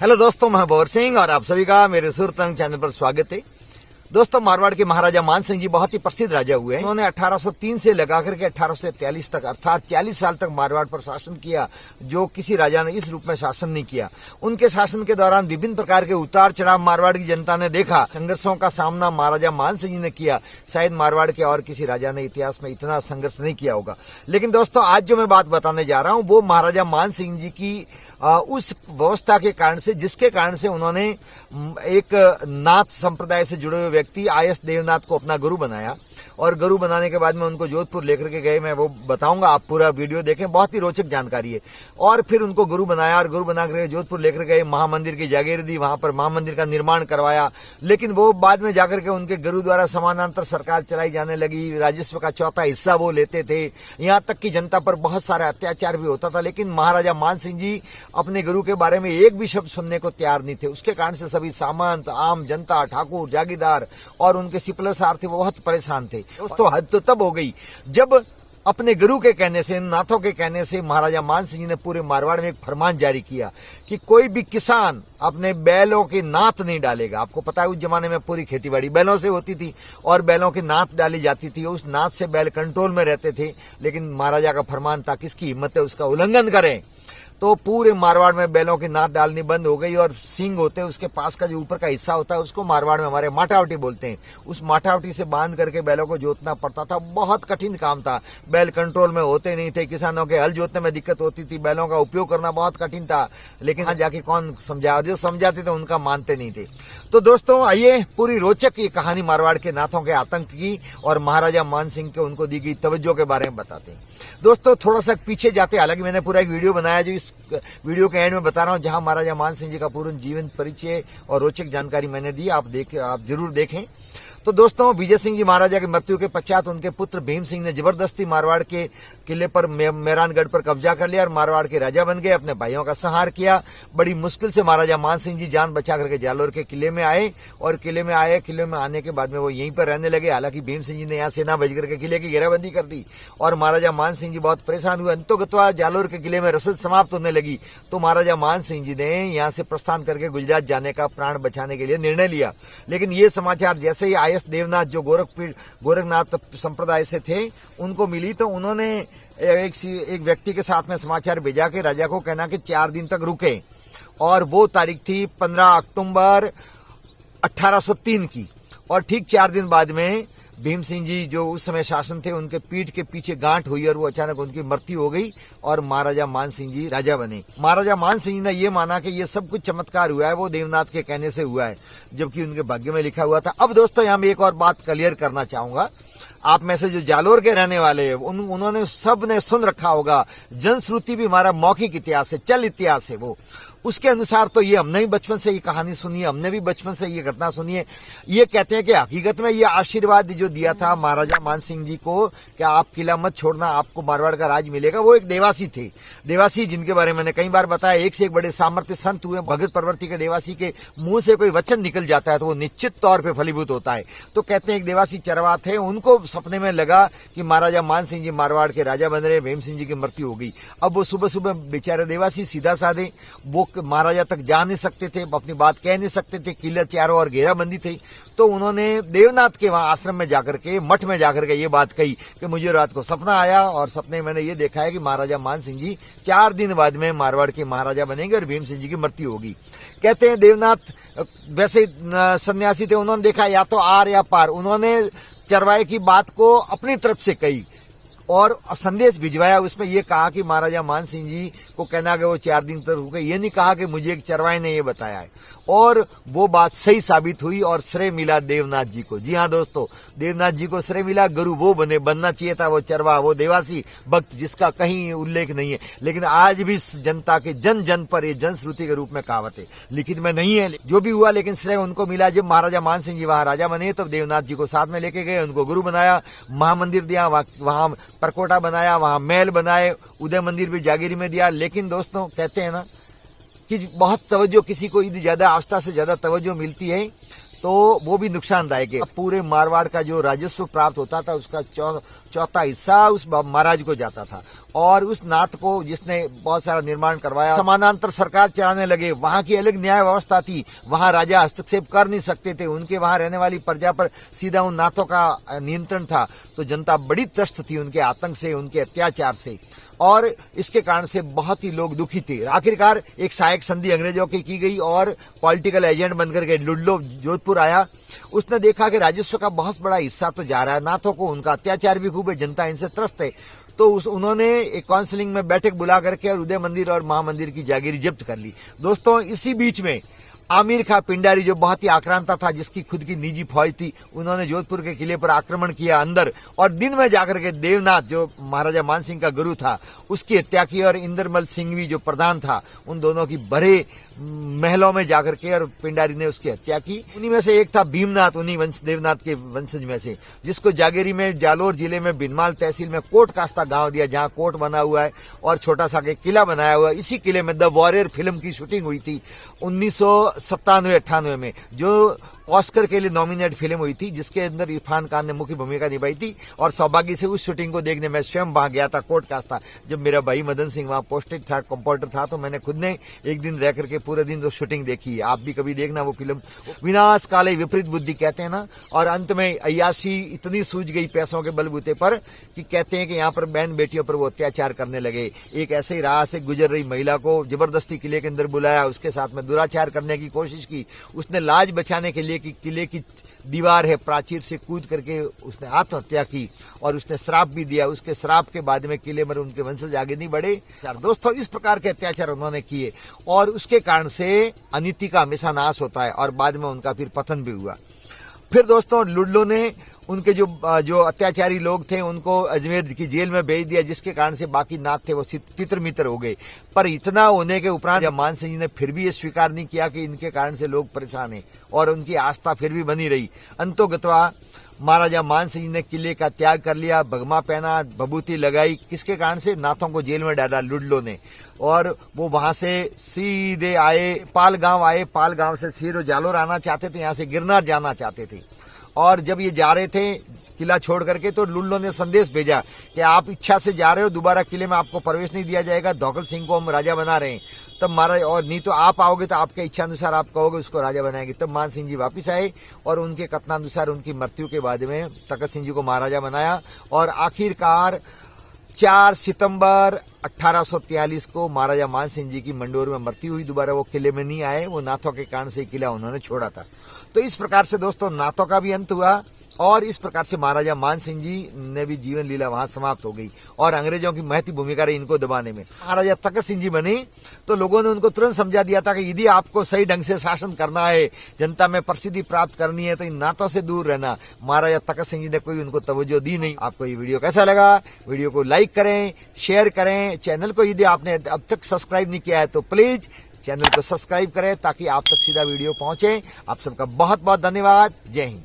Hello दोस्तों, मैं bore Singh और आप सभी का मेरे सुरतंग चैनल पर स्वागत है। दोस्तों, मारवाड़ के महाराजा मान सिंह जी बहुत ही प्रसिद्ध राजा हुए हैं। उन्होंने 1803 से लगाकर के 1843 तक अर्थात 40 साल तक मारवाड़ पर शासन किया, जो किसी राजा ने इस रूप में शासन नहीं किया। उनके शासन के दौरान विभिन्न प्रकार के उतार चढ़ाव मारवाड़ की जनता ने देखा। संघर्षों का सामना महाराजा मान सिंह जी ने किया। शायद मारवाड़ के और किसी राजा ने इतिहास में इतना संघर्ष नहीं किया होगा। लेकिन दोस्तों, आज जो मैं बात बताने जा रहा हूँ वो महाराजा मान सिंह जी की उस व्यवस्था के कारण से, जिसके कारण से उन्होंने एक नाथ संप्रदाय से जुड़े हुए व्यक्ति आयस देवनाथ को अपना गुरु बनाया। और गुरु बनाने के बाद में उनको जोधपुर लेकर के गए, मैं वो बताऊंगा, आप पूरा वीडियो देखें, बहुत ही रोचक जानकारी है। और फिर उनको गुरु बनाया और गुरु बना कर जोधपुर लेकर गए, महामंदिर की जागीर दी, वहां पर महामंदिर का निर्माण करवाया। लेकिन वो बाद में जाकर के उनके गुरु द्वारा समानांतर सरकार चलाई जाने लगी। राजस्व का चौथा हिस्सा वो लेते थे, यहाँ तक कि जनता पर बहुत सारा अत्याचार भी होता था। लेकिन महाराजा मान सिंह जी अपने गुरु के बारे में एक भी शब्द सुनने को तैयार नहीं थे। उसके कारण से सभी सामंत, आम जनता, ठाकुर, जागीरदार और उनके सिपलसार थे, वो बहुत परेशान थे। दोस्तों, हद तो तब हो गई जब अपने गुरु के कहने से, नाथों के कहने से महाराजा मान सिंह जी ने पूरे मारवाड़ में एक फरमान जारी किया कि कोई भी किसान अपने बैलों के नाथ नहीं डालेगा। आपको पता है उस जमाने में पूरी खेतीबाड़ी बैलों से होती थी और बैलों की नाथ डाली जाती थी। उस नाथ से बैल कंट्रोल में रहते थे। लेकिन महाराजा का फरमान था, किसकी हिम्मत है उसका उल्लंघन करें। तो पूरे मारवाड़ में बैलों की नाथ डालनी बंद हो गई और सींग होते हैं, उसके पास का जो ऊपर का हिस्सा होता है उसको मारवाड़ में हमारे माठावटी बोलते हैं। उस माठावटी से बांध करके बैलों को जोतना पड़ता था। बहुत कठिन काम था। बैल कंट्रोल में होते नहीं थे। किसानों के हल जोतने में दिक्कत होती थी। बैलों का उपयोग करना बहुत कठिन था। लेकिन यहाँ जाके कौन समझा, और जो समझाते थे उनका मानते नहीं थे। तो दोस्तों, आइए पूरी रोचक ये कहानी मारवाड़ के नाथों के आतंक की और महाराजा मान सिंह के उनको दी गई तवज्जो के बारे में बताते हैं। दोस्तों, थोड़ा सा पीछे जाते, हालांकि मैंने पूरा एक वीडियो बनाया जो इस वीडियो के एंड में बता रहा हूं, जहां महाराजा मान सिंह जी का पूर्ण जीवन परिचय और रोचक जानकारी मैंने दी। आप जरूर देखें। तो दोस्तों, विजय सिंह जी महाराजा की मृत्यु के पश्चात उनके पुत्र भीम सिंह ने जबरदस्ती मारवाड़ के किले पर, मेहरानगढ़ पर कब्जा कर लिया और मारवाड़ के राजा बन गए। अपने भाइयों का संहार किया। बड़ी मुश्किल से महाराजा मान सिंह जी जान बचा करके जालोर के किले में आए और किले में आने के बाद में वो यहीं पर रहने लगे। हालांकि भीम सिंह जी ने यहाँ सेना भेज करके किले की घेराबंदी कर दी और महाराजा मान सिंह जी बहुत परेशान हुए। अंतोगत्वा जालोर के किले में रसद समाप्त होने लगी तो महाराजा मान सिंह जी ने यहाँ से प्रस्थान करके गुजरात जाने का, प्राण बचाने के लिए निर्णय लिया। लेकिन ये समाचार जैसे ही आयस देवनाथ जो गोरखनाथ संप्रदाय से थे उनको मिली तो उन्होंने एक व्यक्ति के साथ में समाचार भेजा कि राजा को कहना कि 4 दिन तक रुके। और वो तारीख थी 15 अक्टूबर 1803 की। और ठीक 4 दिन बाद में भीम सिंह जी जो उस समय शासन थे, उनके पीठ के पीछे गांठ हुई और वो अचानक उनकी मृत्यु हो गई और महाराजा मान सिंह जी राजा बने। महाराजा मान सिंह जी ने ये माना कि ये सब कुछ चमत्कार हुआ है, वो देवनाथ के कहने से हुआ है, जबकि उनके भाग्य में लिखा हुआ था। अब दोस्तों, यहाँ मैं एक और बात क्लियर करना चाहूंगा। आप में से जो जालोर के रहने वाले हैं उन्होंने सब ने सुन रखा होगा, जनश्रुति भी हमारा मौखिक इतिहास है, चल इतिहास है वो। उसके अनुसार तो ये हमने भी बचपन से ये कहानी सुनी है, हमने भी बचपन से ये घटना सुनी है। ये कहते हैं कि हकीकत में ये आशीर्वाद जो दिया था महाराजा मान सिंह जी को कि आप किला मत छोड़ना, आपको मारवाड़ का राज मिलेगा, वो एक देवासी थे। देवासी जिनके बारे में मैंने कई बार बताया, एक से एक बड़े सामर्थ्य संत हुए। भगत प्रवृत्ति के देवासी के मुंह से कोई वचन निकल जाता है तो वो निश्चित तौर पर फलीभूत होता है। तो कहते हैं एक देवासी चरवाहा थे, उनको सपने में लगा कि महाराजा मान सिंह जी मारवाड़ के राजा बन रहे, भीम सिंह जी की मृत्यु हो गई। अब वो सुबह सुबह बेचारे देवासी सीधा साधे, वो महाराजा तक जा नहीं सकते थे, अपनी बात कह नहीं सकते थे, किले चारों ओर घेराबंदी थी। तो उन्होंने देवनाथ के वहां आश्रम में जाकर के, मठ में जाकर के ये बात कही कि मुझे रात को सपना आया और सपने में मैंने ये देखा है कि महाराजा मान सिंह जी 4 दिन बाद में मारवाड़ के महाराजा बनेंगे और भीम सिंह जी की मृत्यु होगी। कहते हैं देवनाथ वैसे सन्यासी थे, उन्होंने देखा या तो आर या पार। उन्होंने चरवाहे की बात को अपनी तरफ से कही और संदेश भिजवाया। उसमें यह कहा कि महाराजा मान सिंह जी को कहना कि वो 4 दिन तक रुके। ये नहीं कहा कि मुझे एक चरवाहे ने ये बताया है। और वो बात सही साबित हुई और श्रेय मिला देवनाथ जी को। जी हाँ दोस्तों, देवनाथ जी को श्रेय मिला। गुरु वो बनना चाहिए था, वो चरवाहा, वो देवासी भक्त जिसका कहीं उल्लेख नहीं है। लेकिन आज भी जनता के जन जन पर ये जनश्रुति के रूप में कहावत है, लिखित में नहीं है। जो भी हुआ लेकिन श्रेय उनको मिला। जब महाराजा मान सिंह जी वहां राजा बने तब देवनाथ जी को साथ में लेके गए, उनको गुरु बनाया, महामंदिर दिया, वहां परकोटा बनाया, वहां महल बनाए, उदय मंदिर भी जागीरी में दिया। लेकिन दोस्तों, कहते हैं ना कि बहुत तवज्जो, किसी को यदि ज्यादा आस्था से ज्यादा तवज्जो मिलती है तो वो भी नुकसानदायक है। पूरे मारवाड़ का जो राजस्व प्राप्त होता था उसका चौथा हिस्सा उस महाराज को जाता था। और उस नाथ को जिसने बहुत सारा निर्माण करवाया, समानांतर सरकार चलाने लगे। वहां की अलग न्याय व्यवस्था थी, वहां राजा हस्तक्षेप कर नहीं सकते थे, उनके वहां रहने वाली प्रजा पर सीधा उन नाथों का नियंत्रण था। तो जनता बड़ी त्रस्त थी उनके आतंक से, उनके अत्याचार से, और इसके कारण से बहुत ही लोग दुखी थे। आखिरकार एक सहायक संधि अंग्रेजों की गई और पॉलिटिकल एजेंट बनकर के लुड्लो जोधपुर आया। उसने देखा कि राजस्व का बहुत बड़ा हिस्सा तो जा रहा है नाथों को, उनका अत्याचार भी खूब है, जनता इनसे त्रस्त है। तो उन्होंने एक काउंसलिंग में बैठक बुला करके और उदय मंदिर और महामंदिर की जागीरी जब्त कर ली। दोस्तों, इसी बीच में आमिर खां पिंडारी, जो बहुत ही आक्रांता था, जिसकी खुद की निजी फौज थी, उन्होंने जोधपुर के किले पर आक्रमण किया अंदर, और दिन में जाकर के देवनाथ, जो महाराजा मान सिंह का गुरु था, उसकी हत्या की। और इंद्रमल सिंघवी जो प्रधान था, उन दोनों की भरे महलों में जाकर के और पिंडारी ने उसकी हत्या की। उन्हीं में से एक था भीमनाथ, उन्हीं देवनाथ के वंशज में से, जिसको जागीरी में जालोर जिले में बिनमाल तहसील में कोट कास्ता गांव दिया, जहां कोट बना हुआ है और छोटा सा किला बनाया हुआ है। इसी किले में द वॉरियर फिल्म की शूटिंग हुई थी 1997-98 में, जो ऑस्कर के लिए नॉमिनेट फिल्म हुई थी, जिसके अंदर इरफान खान ने मुख्य भूमिका निभाई थी। और सौभाग्य से उस शूटिंग को देखने मैं स्वयं वहां गया था कोट कास्ता, जब मेरा भाई मदन सिंह वहां पोस्टेड था, कंपाउंडर था। तो मैंने खुद ने एक दिन रह करके पूरे दिन जो शूटिंग देखी है। आप भी कभी देखना वो फिल्म। विनाश काले विपरीत बुद्धि कहते हैं ना, और अंत में अय्याशी इतनी सूझ गई पैसों के बलबूते पर कि कहते हैं कि यहाँ पर बहन बेटियों पर वो अत्याचार करने लगे। एक ऐसे ही राह से गुजर रही महिला को जबरदस्ती किले के अंदर बुलाया, उसके साथ में दुराचार करने की कोशिश की। उसने लाज बचाने के लिए कि किले की दीवार है, प्राचीर से कूद करके उसने आत्महत्या की, और उसने श्राप भी दिया। उसके श्राप के बाद में किले में उनके वंशज आगे नहीं बढ़े। दोस्तों, इस प्रकार के अत्याचार उन्होंने किए, और उसके कारण से अनीति का हमेशा नाश होता है, और बाद में उनका फिर पतन भी हुआ। फिर दोस्तों, लुड्लो ने उनके जो अत्याचारी लोग थे उनको अजमेर की जेल में भेज दिया, जिसके कारण से बाकी नाथ थे वो तितर मितर हो गए। पर इतना होने के उपरांत मान सिंह जी ने फिर भी ये स्वीकार नहीं किया कि इनके कारण से लोग परेशान हैं, और उनकी आस्था फिर भी बनी रही। अंतोगत्वा महाराजा मान सिंह जी ने किले का त्याग कर लिया, भगमा पहना, भभूति लगाई। किसके कारण से? नाथों को जेल में डाला लुड्लो ने। और वो वहां से सीधे आए, पाल गांव आए। पाल गांव से सीधे जालोर आना चाहते थे, यहाँ से गिरनार जाना चाहते थे। और जब ये जा रहे थे किला छोड़ करके, तो लुड्लो ने संदेश भेजा कि आप इच्छा से जा रहे हो, दोबारा किले में आपको प्रवेश नहीं दिया जाएगा, धौकल सिंह को हम राजा बना रहे हैं। तब महाराज, और नहीं तो आप आओगे तो आपके इच्छा अनुसार आप कहोगे उसको राजा बनाएंगे। तब मान सिंह जी वापिस आए, और उनके कथनानुसार उनकी मृत्यु के बाद में तखत सिंह जी को महाराजा बनाया। और आखिरकार 4 सितंबर 1843 को महाराजा मान सिंह जी की मंडोर में मृत्यु हुई। दोबारा वो किले में नहीं आए, वो नाथों के कारण से किला उन्होंने छोड़ा था। तो इस प्रकार से दोस्तों नाथों का भी अंत हुआ, और इस प्रकार से महाराजा मान सिंह जी ने भी जीवन लीला वहां समाप्त हो गई, और अंग्रेजों की महती भूमिका रही इनको दबाने में। महाराजा तखत सिंह जी बने तो लोगों ने उनको तुरंत समझा दिया था कि यदि आपको सही ढंग से शासन करना है, जनता में प्रसिद्धि प्राप्त करनी है, तो इन नाथों से दूर रहना। महाराजा तखत सिंह जी ने कोई उनको तवज्जो दी नहीं। आपको ये वीडियो कैसा लगा? वीडियो को लाइक करें, शेयर करें। चैनल को यदि आपने अब तक सब्सक्राइब नहीं किया है तो प्लीज चैनल को सब्सक्राइब करें, ताकि आप तक सीधा वीडियो पहुंचे। आप सबका बहुत बहुत धन्यवाद। जय हिंद।